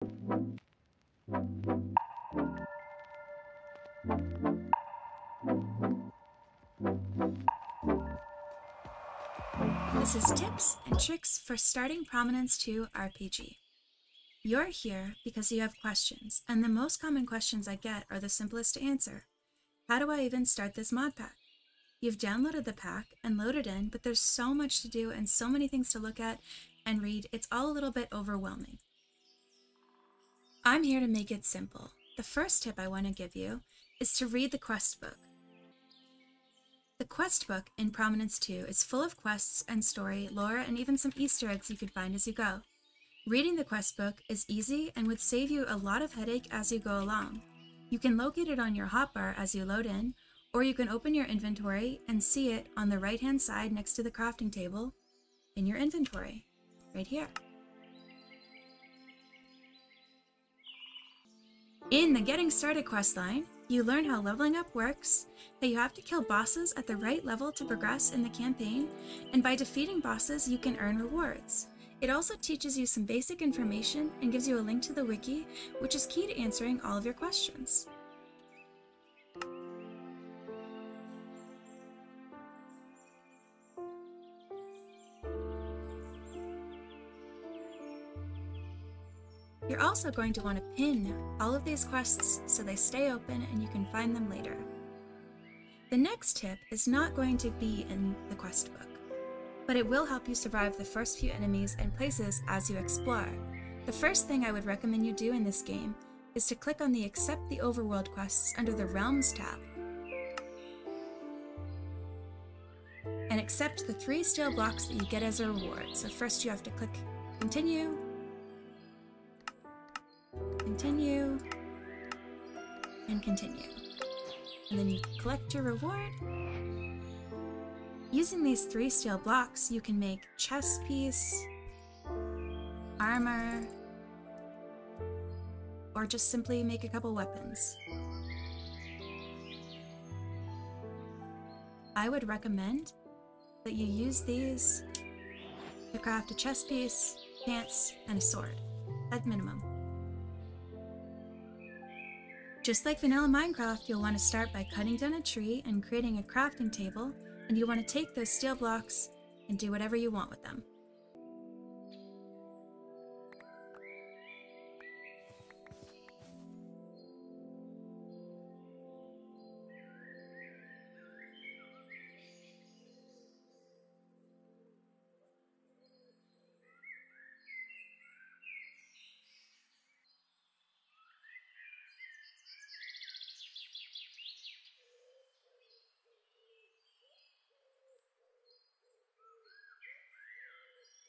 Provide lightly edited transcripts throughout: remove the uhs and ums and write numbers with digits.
This is Tips and Tricks for Starting Prominence 2 RPG. You're here because you have questions, and the most common questions I get are the simplest to answer. How do I even start this mod pack? You've downloaded the pack and loaded in, but there's so much to do and so many things to look at and read, it's all a little bit overwhelming. I'm here to make it simple. The first tip I want to give you is to read the Questbook. The Questbook in Prominence 2 is full of quests and story, lore, and even some Easter eggs you could find as you go. Reading the Questbook is easy and would save you a lot of headache as you go along. You can locate it on your hotbar as you load in, or you can open your inventory and see it on the right-hand side next to the crafting table in your inventory, right here. In the Getting Started questline, you learn how leveling up works, that you have to kill bosses at the right level to progress in the campaign, and by defeating bosses you can earn rewards. It also teaches you some basic information and gives you a link to the wiki, which is key to answering all of your questions. You're also going to want to pin all of these quests so they stay open and you can find them later. The next tip is not going to be in the quest book, but it will help you survive the first few enemies and places as you explore. The first thing I would recommend you do in this game is to click on the Accept the Overworld quests under the Realms tab and accept the 3 steel blocks that you get as a reward. So first you have to click Continue, Continue, and Continue. And then you collect your reward. Using these 3 steel blocks, you can make chest piece, armor, or just simply make a couple weapons. I would recommend that you use these to craft a chest piece, pants, and a sword, at minimum. Just like vanilla Minecraft, you'll want to start by cutting down a tree and creating a crafting table, and you want to take those steel blocks and do whatever you want with them.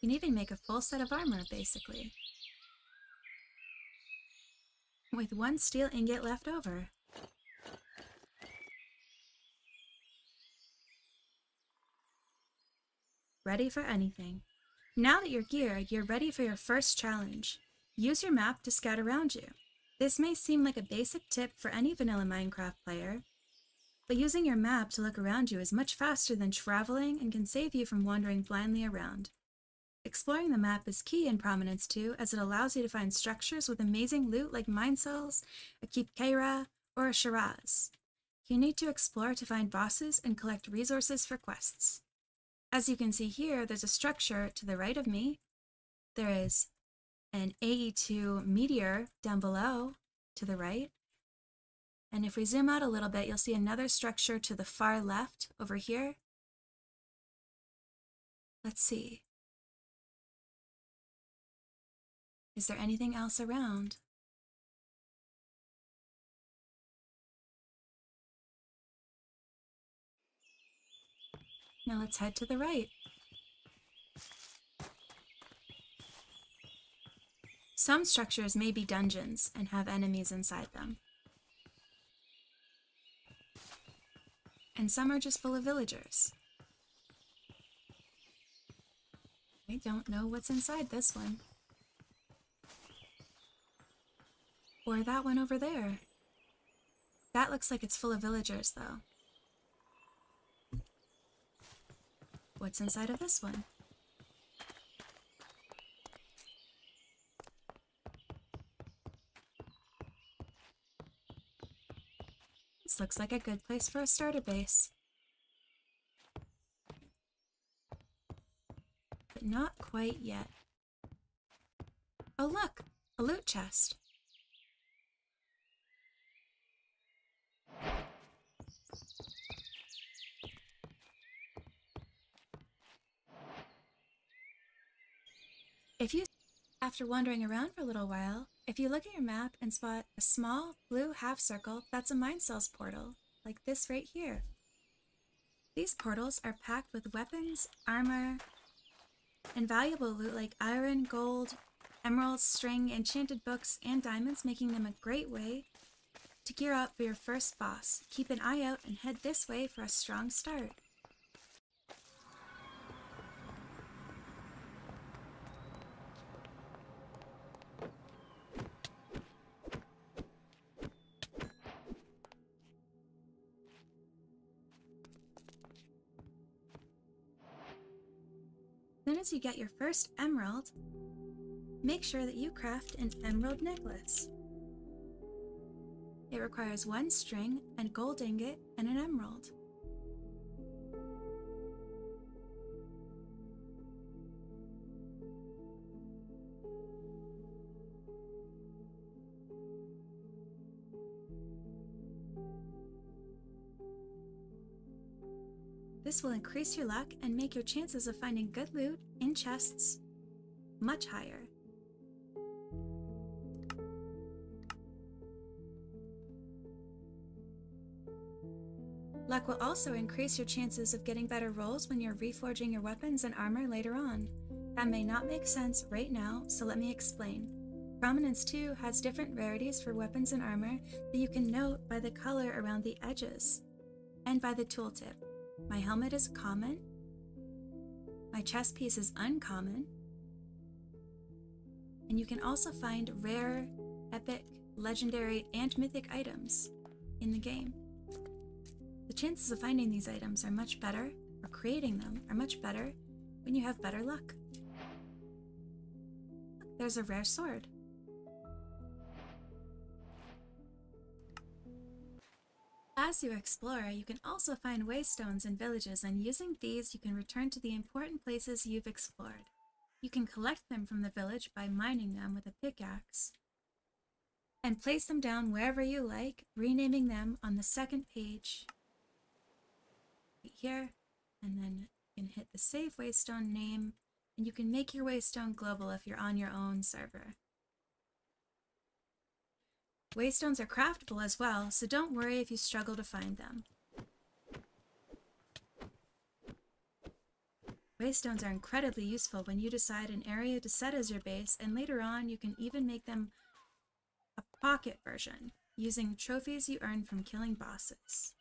You can even make a full set of armor, basically, with 1 steel ingot left over. Ready for anything. Now that you're geared, you're ready for your first challenge. Use your map to scout around you. This may seem like a basic tip for any vanilla Minecraft player, but using your map to look around you is much faster than traveling and can save you from wandering blindly around. Exploring the map is key in Prominence 2 as it allows you to find structures with amazing loot like Minecells, a Keep Kaira, or a Shiraz. You need to explore to find bosses and collect resources for quests. As you can see here, there's a structure to the right of me. There is an AE2 meteor down below to the right. And if we zoom out a little bit, you'll see another structure to the far left over here. Let's see. Is there anything else around? Now let's head to the right. Some structures may be dungeons and have enemies inside them. And some are just full of villagers. I don't know what's inside this one. Or that one over there. That looks like it's full of villagers, though. What's inside of this one? This looks like a good place for a starter base. But not quite yet. Oh look! A loot chest. After wandering around for a little while, if you look at your map and spot a small blue half circle, that's a Minecells portal, like this right here. These portals are packed with weapons, armor, and valuable loot like iron, gold, emeralds, string, enchanted books, and diamonds, making them a great way to gear up for your first boss. Keep an eye out and head this way for a strong start. As soon as you get your first emerald, make sure that you craft an emerald necklace. It requires 1 string, a gold ingot, and an emerald. This will increase your luck and make your chances of finding good loot in chests much higher. Luck will also increase your chances of getting better rolls when you're reforging your weapons and armor later on. That may not make sense right now, so let me explain. Prominence 2 has different rarities for weapons and armor that you can note by the color around the edges and by the tooltip. My helmet is common, my chest piece is uncommon, and you can also find rare, epic, legendary, and mythic items in the game. The chances of finding these items are much better, or creating them are much better, when you have better luck. Look, there's a rare sword. As you explore, you can also find waystones in villages, and using these you can return to the important places you've explored. You can collect them from the village by mining them with a pickaxe, and place them down wherever you like, renaming them on the second page right here, and then you can hit the save waystone name, and you can make your waystone global if you're on your own server. Waystones are craftable as well, so don't worry if you struggle to find them. Waystones are incredibly useful when you decide an area to set as your base, and later on you can even make them a pocket version, using trophies you earn from killing bosses.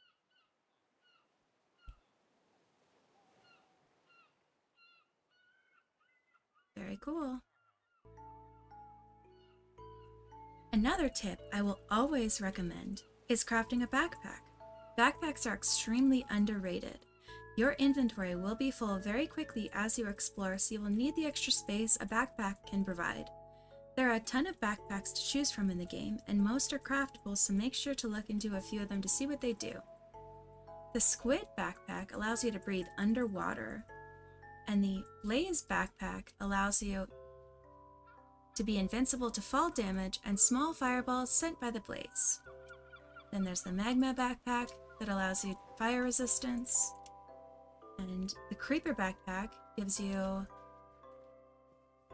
Very cool. Another tip I will always recommend is crafting a backpack. Backpacks are extremely underrated. Your inventory will be full very quickly as you explore, so you will need the extra space a backpack can provide. There are a ton of backpacks to choose from in the game, and most are craftable, so make sure to look into a few of them to see what they do. The squid backpack allows you to breathe underwater, and the blaze backpack allows you to be invincible to fall damage and small fireballs sent by the blaze. Then there's the magma backpack that allows you fire resistance, and the creeper backpack gives you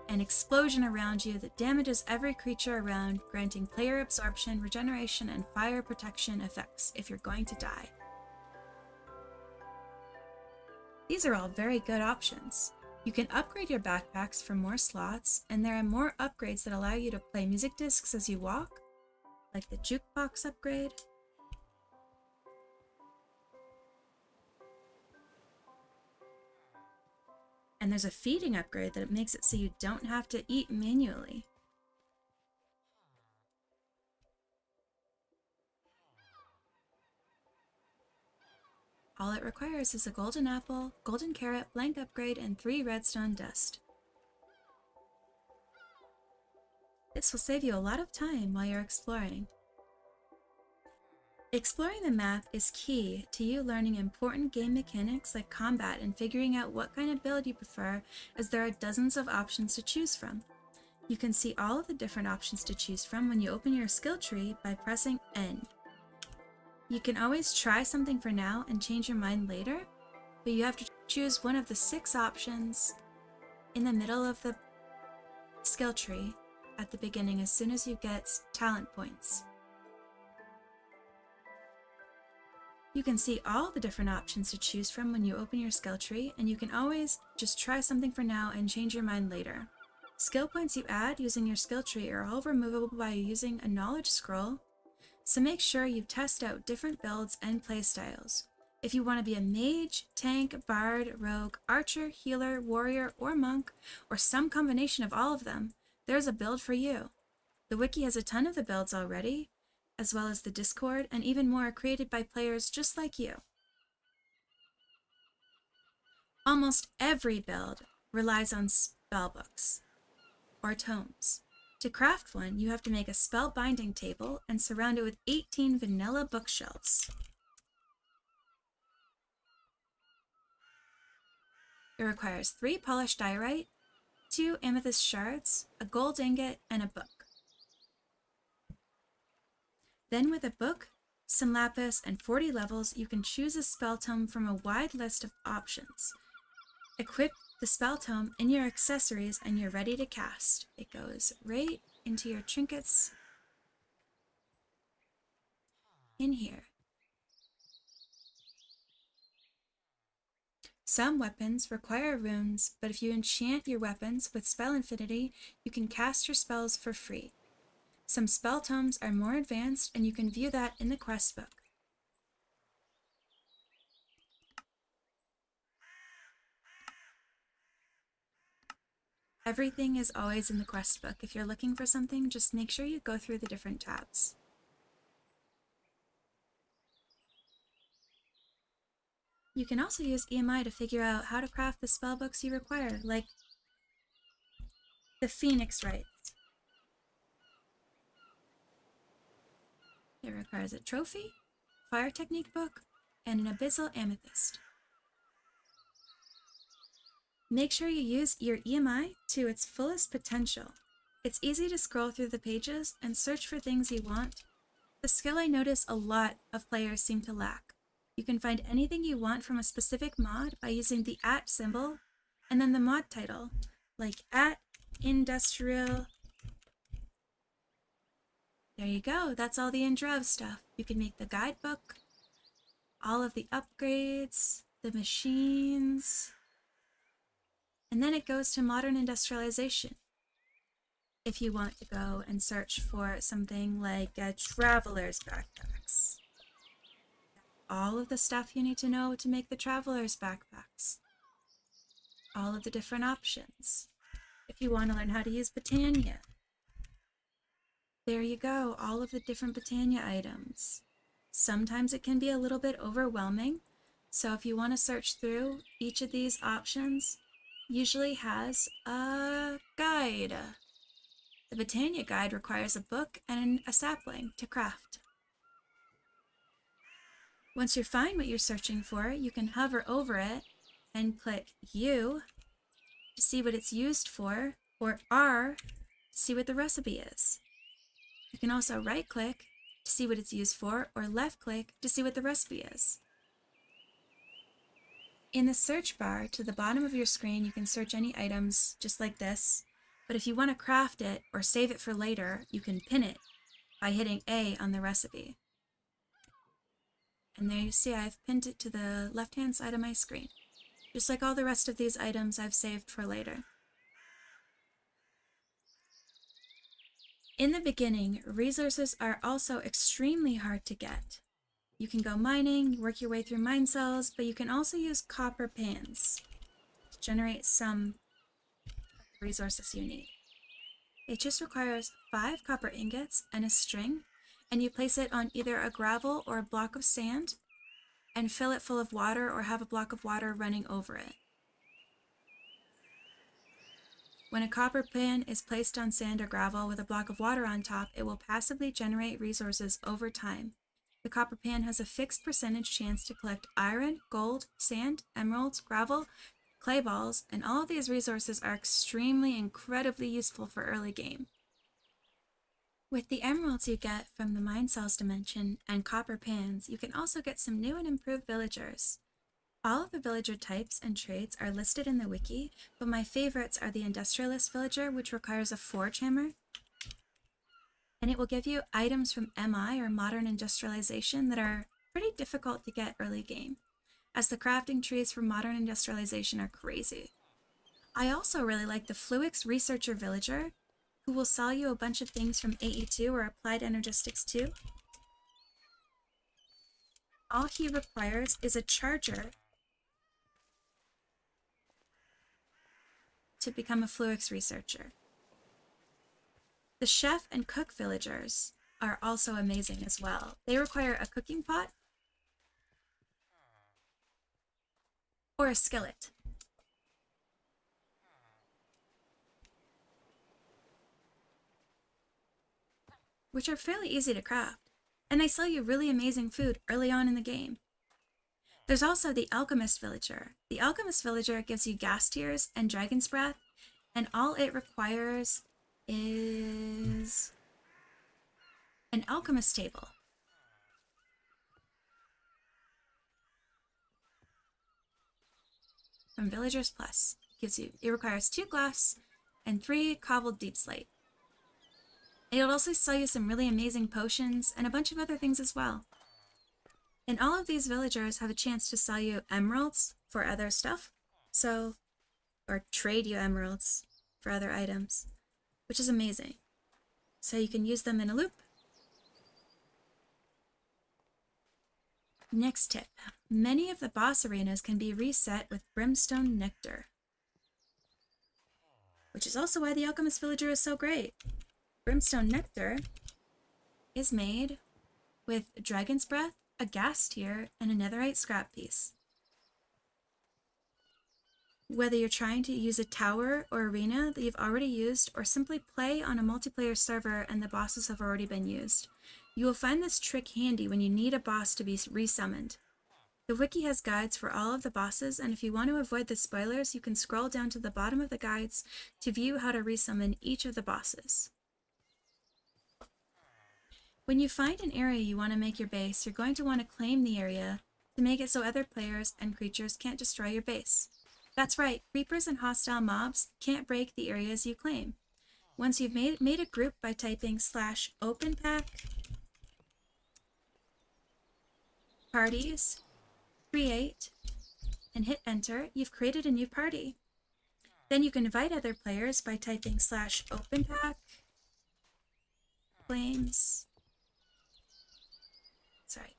an explosion around you that damages every creature around, granting player absorption, regeneration, and fire protection effects if you're going to die. These are all very good options. You can upgrade your backpacks for more slots, and there are more upgrades that allow you to play music discs as you walk, like the jukebox upgrade. And there's a feeding upgrade that makes it so you don't have to eat manually. All it requires is a golden apple, golden carrot, blank upgrade, and 3 redstone dust. This will save you a lot of time while you're exploring. Exploring the map is key to you learning important game mechanics like combat and figuring out what kind of build you prefer, as there are dozens of options to choose from. You can see all of the different options to choose from when you open your skill tree by pressing N. You can always try something for now and change your mind later, but you have to choose one of the 6 options in the middle of the skill tree at the beginning as soon as you get talent points. You can see all the different options to choose from when you open your skill tree, and you can always just try something for now and change your mind later. Skill points you add using your skill tree are all removable by using a knowledge scroll, so make sure you test out different builds and playstyles. If you want to be a mage, tank, bard, rogue, archer, healer, warrior, or monk, or some combination of all of them, there's a build for you. The wiki has a ton of the builds already, as well as the Discord, and even more created by players just like you. Almost every build relies on spellbooks or tomes. To craft one, you have to make a spell binding table and surround it with 18 vanilla bookshelves. It requires 3 polished diorite, 2 amethyst shards, a gold ingot, and a book. Then with a book, some lapis, and 40 levels, you can choose a spell tome from a wide list of options. Equip the spell tome in your accessories and you're ready to cast. It goes right into your trinkets in here. Some weapons require runes, but if you enchant your weapons with spell infinity, you can cast your spells for free. Some spell tomes are more advanced, and you can view that in the Questbook. Everything is always in the Questbook. If you're looking for something, just make sure you go through the different tabs. You can also use EMI to figure out how to craft the spellbooks you require, like the Phoenix Rites. It requires a trophy, fire technique book, and an abyssal amethyst. Make sure you use your EMI to its fullest potential. It's easy to scroll through the pages and search for things you want, the skill I notice a lot of players seem to lack. You can find anything you want from a specific mod by using the @ symbol and then the mod title, like @industrial. There you go, that's all the intro stuff. You can make the guidebook, all of the upgrades, the machines, and then it goes to modern industrialization. If you want to go and search for something like traveler's backpacks, all of the stuff you need to know to make the traveler's backpacks, all of the different options. If you want to learn how to use Britannia, there you go, all of the different Britannia items. Sometimes it can be a little bit overwhelming, so if you want to search through, each of these options usually has a guide. The Britannia guide requires a book and a sapling to craft. Once you find what you're searching for, you can hover over it and click U to see what it's used for, or R to see what the recipe is. You can also right-click to see what it's used for, or left-click to see what the recipe is. In the search bar to the bottom of your screen, you can search any items just like this, but if you want to craft it or save it for later, you can pin it by hitting A on the recipe. And there you see I've pinned it to the left-hand side of my screen. Just like all the rest of these items I've saved for later. In the beginning, resources are also extremely hard to get. You can go mining, work your way through Minecells, but you can also use copper pans to generate some resources you need. It just requires 5 copper ingots and a string, and you place it on either a gravel or a block of sand and fill it full of water or have a block of water running over it. When a copper pan is placed on sand or gravel with a block of water on top, it will passively generate resources over time. The copper pan has a fixed percentage chance to collect iron, gold, sand, emeralds, gravel, clay balls, and all of these resources are incredibly useful for early game. With the emeralds you get from the Minecells dimension and copper pans, you can also get some new and improved villagers. All of the villager types and traits are listed in the wiki, but my favorites are the industrialist villager, which requires a forge hammer, and it will give you items from MI or modern industrialization that are pretty difficult to get early game, as the crafting trees for modern industrialization are crazy. I also really like the Fluix researcher villager, who will sell you a bunch of things from AE2 or Applied Energistics 2. All he requires is a charger to become a Fluix researcher. The chef and cook villagers are also amazing as well. They require a cooking pot or a skillet. Which are fairly easy to craft, and they sell you really amazing food early on in the game. There's also the alchemist villager. The alchemist villager gives you gas tears and dragon's breath, and all it requires is an alchemist table. From Villagers Plus. It requires 2 glass and 3 cobbled deep slate. It'll also sell you some really amazing potions and a bunch of other things as well. And all of these villagers have a chance to sell you emeralds for other stuff, or trade you emeralds for other items, which is amazing. So you can use them in a loop. Next tip. Many of the boss arenas can be reset with brimstone nectar, which is also why the alchemist villager is so great. Brimstone nectar is made with dragon's breath, a gas tier, and a netherite scrap piece. Whether you're trying to use a tower or arena that you've already used, or simply play on a multiplayer server and the bosses have already been used, you will find this trick handy when you need a boss to be resummoned. The wiki has guides for all of the bosses, and if you want to avoid the spoilers, you can scroll down to the bottom of the guides to view how to resummon each of the bosses. When you find an area you want to make your base, you're going to want to claim the area to make it so other players and creatures can't destroy your base. That's right, creepers and hostile mobs can't break the areas you claim. Once you've made a group by typing /openpack parties, create, and hit enter, you've created a new party. Then you can invite other players by typing /openpack claims,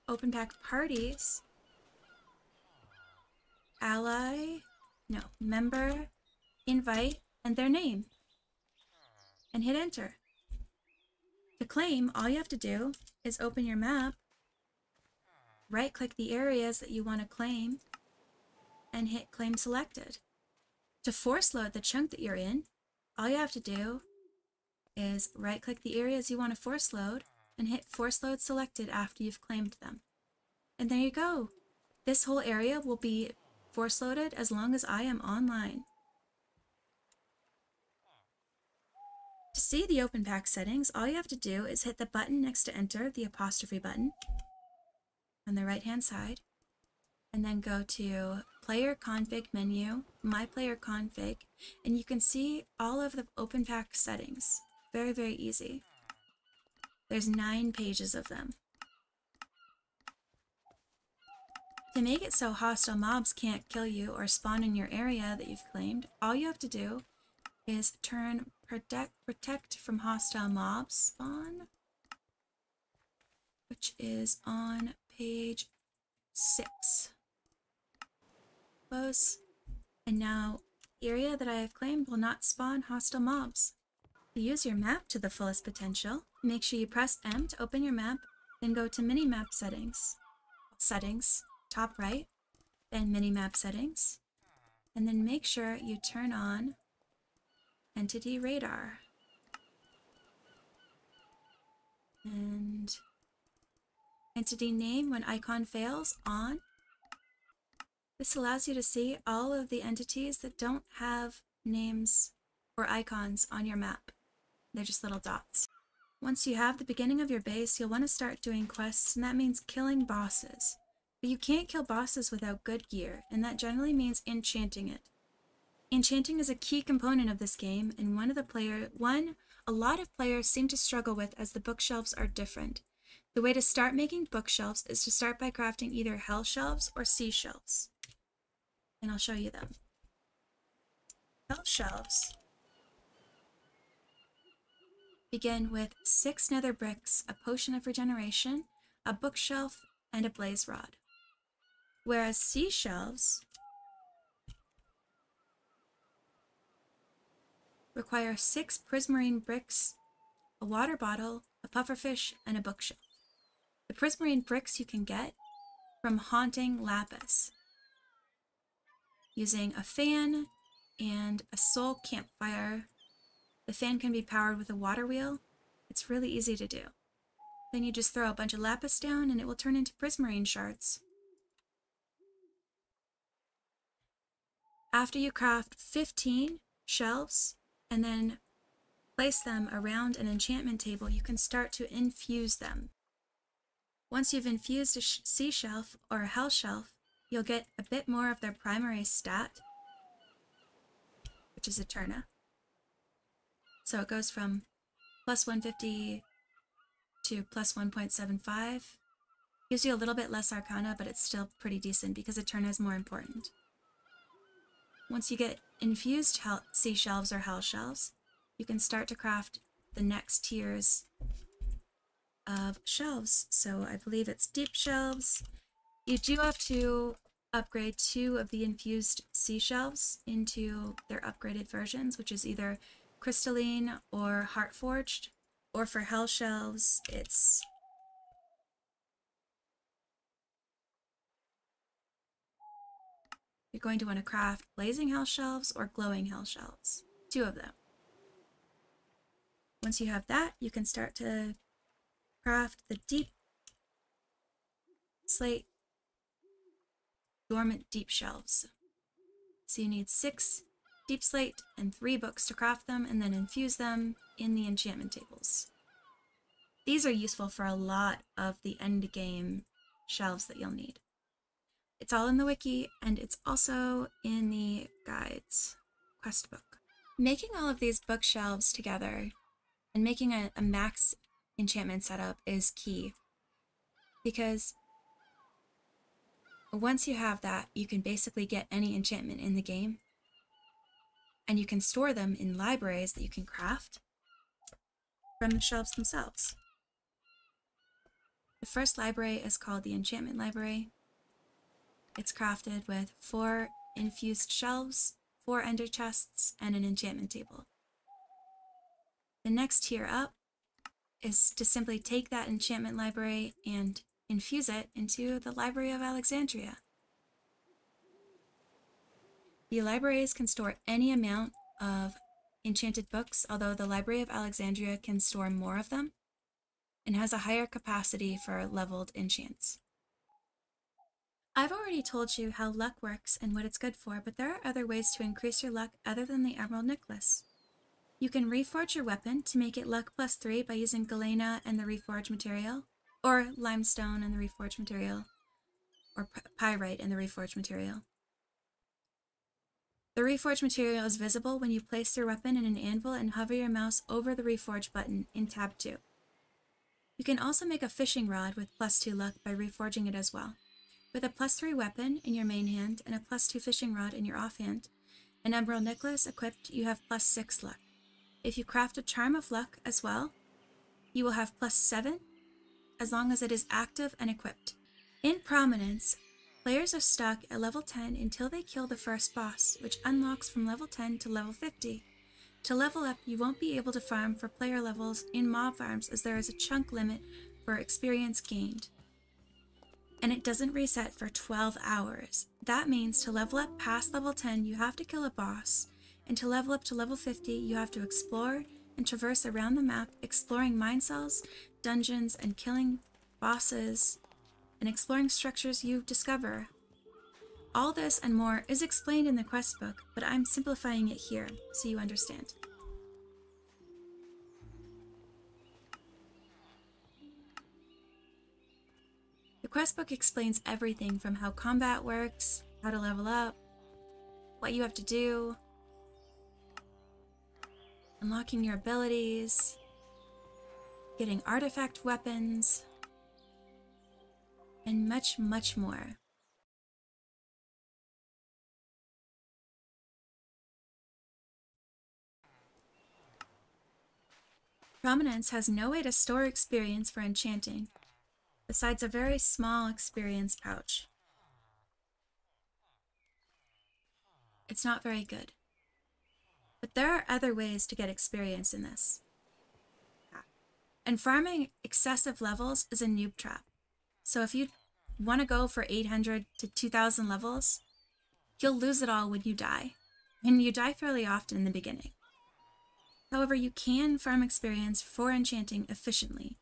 openpack parties, member, invite, and their name, and hit enter. To claim, all you have to do is open your map, right-click the areas that you want to claim, and hit claim selected. To force load the chunk that you're in, all you have to do is right-click the areas you want to force load and hit force load selected after you've claimed them. And there you go. This whole area will be force loaded as long as I am online. To see the OpenPack settings, all you have to do is hit the button next to enter, the apostrophe button, on the right-hand side, and then go to Player Config menu, My Player Config, and you can see all of the OpenPack settings. Very, very easy. There's 9 pages of them. To make it so hostile mobs can't kill you or spawn in your area that you've claimed, all you have to do is turn protect from hostile mobs spawn, which is on page 6. Close. And now the area that I have claimed will not spawn hostile mobs. To use your map to the fullest potential, make sure you press M to open your map, then go to Minimap Settings, top right, then Minimap Settings, and then make sure you turn on Entity Radar. And Entity name when icon fails, on. This allows you to see all of the entities that don't have names or icons on your map. They're just little dots. Once you have the beginning of your base, you'll want to start doing quests, and that means killing bosses. But you can't kill bosses without good gear, and that generally means enchanting it. Enchanting is a key component of this game, and a lot of players seem to struggle with, as the bookshelves are different. The way to start making bookshelves is to start by crafting either hell shelves or sea shelves. And I'll show you them. Hell shelves begin with 6 nether bricks, a potion of regeneration, a bookshelf, and a blaze rod. Whereas sea shelves require 6 prismarine bricks, a water bottle, a pufferfish, and a bookshelf. The prismarine bricks you can get from haunting lapis, using a fan and a soul campfire. The fan can be powered with a water wheel. It's really easy to do. Then you just throw a bunch of lapis down and it will turn into prismarine shards. After you craft 15 shelves and then place them around an enchantment table, you can start to infuse them. Once you've infused a sea shelf or a hell shelf, you'll get a bit more of their primary stat, which is Eterna. So it goes from plus 150 to plus 1.75. Gives you a little bit less Arcana, but it's still pretty decent because Eterna is more important. Once you get infused sea shelves or hell shelves, you can start to craft the next tiers of shelves. So I believe it's deep shelves. You do have to upgrade 2 of the infused sea shelves into their upgraded versions, which is either crystalline or heart forged, or for hell shelves it's you're going to want to craft blazing hell shelves or glowing hell shelves, 2 of them. Once you have that, you can start to craft the deep slate dormant deep shelves. So you need 6 deep slate and 3 books to craft them, and then infuse them in the enchantment tables. These are useful for a lot of the end game shelves that you'll need. It's all in the wiki, and it's also in the guides Questbook. Making all of these bookshelves together and making a max enchantment setup is key, because once you have that, you can basically get any enchantment in the game, and you can store them in libraries that you can craft from the shelves themselves. The first library is called the Enchantment Library. It's crafted with 4 infused shelves, 4 ender chests, and an enchantment table. The next tier up is to simply take that enchantment library and infuse it into the Library of Alexandria. The libraries can store any amount of enchanted books, although the Library of Alexandria can store more of them and has a higher capacity for leveled enchants. I've already told you how luck works and what it's good for, but there are other ways to increase your luck other than the Emerald Necklace. You can reforge your weapon to make it luck plus 3 by using galena and the reforged material, or limestone and the reforged material, or pyrite and the reforged material. The reforged material is visible when you place your weapon in an anvil and hover your mouse over the reforge button in tab 2. You can also make a fishing rod with plus 2 luck by reforging it as well. With a plus 3 weapon in your main hand and a plus 2 fishing rod in your offhand, an emerald necklace equipped, you have plus 6 luck. If you craft a charm of luck as well, you will have plus 7 as long as it is active and equipped. In Prominence, players are stuck at level 10 until they kill the first boss, which unlocks from level 10 to level 50. To level up, you won't be able to farm for player levels in mob farms, as there is a chunk limit for experience gained, and it doesn't reset for 12 hours. That means to level up past level 10, you have to kill a boss, and to level up to level 50, you have to explore and traverse around the map, exploring Minecells, dungeons, and killing bosses and exploring structures you discover. All this and more is explained in the Questbook, but I'm simplifying it here so you understand. The Questbook explains everything from how combat works, how to level up, what you have to do, unlocking your abilities, getting artifact weapons, and much, much more. Prominence has no way to store experience for enchanting, besides a very small experience pouch. It's not very good. But there are other ways to get experience in this. And farming excessive levels is a noob trap. So if you want to go for 800 to 2000 levels, you'll lose it all when you die. And you die fairly often in the beginning. However, you can farm experience for enchanting efficiently.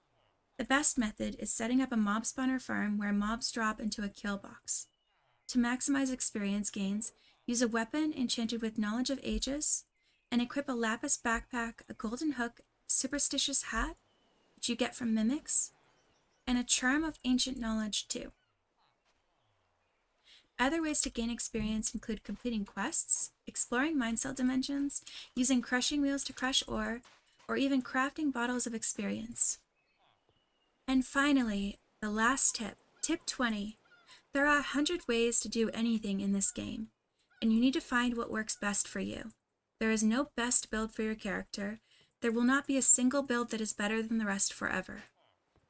The best method is setting up a mob spawner farm where mobs drop into a kill box. To maximize experience gains, use a weapon enchanted with Knowledge of Ages, and equip a lapis backpack, a golden hook, superstitious hat, which you get from mimics, and a charm of ancient knowledge too. Other ways to gain experience include completing quests, exploring Minecells dimensions, using crushing wheels to crush ore, or even crafting bottles of experience. And finally, the last tip, tip 20. There are 100 ways to do anything in this game, and you need to find what works best for you. There is no best build for your character. There will not be a single build that is better than the rest forever.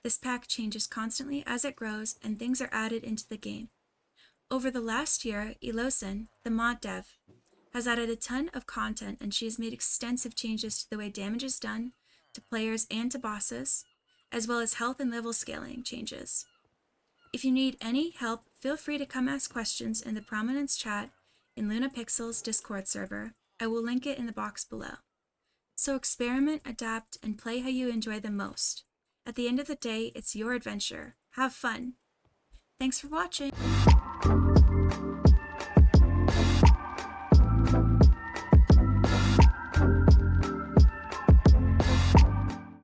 This pack changes constantly as it grows and things are added into the game. Over the last year, Elosin, the mod dev, has added a ton of content and she has made extensive changes to the way damage is done, to players and to bosses, as well as health and level scaling changes. If you need any help, feel free to come ask questions in the Prominence chat in Luna Pixel's Discord server. I will link it in the box below. So experiment, adapt, and play how you enjoy the most. At the end of the day, it's your adventure. Have fun! Thanks for watching!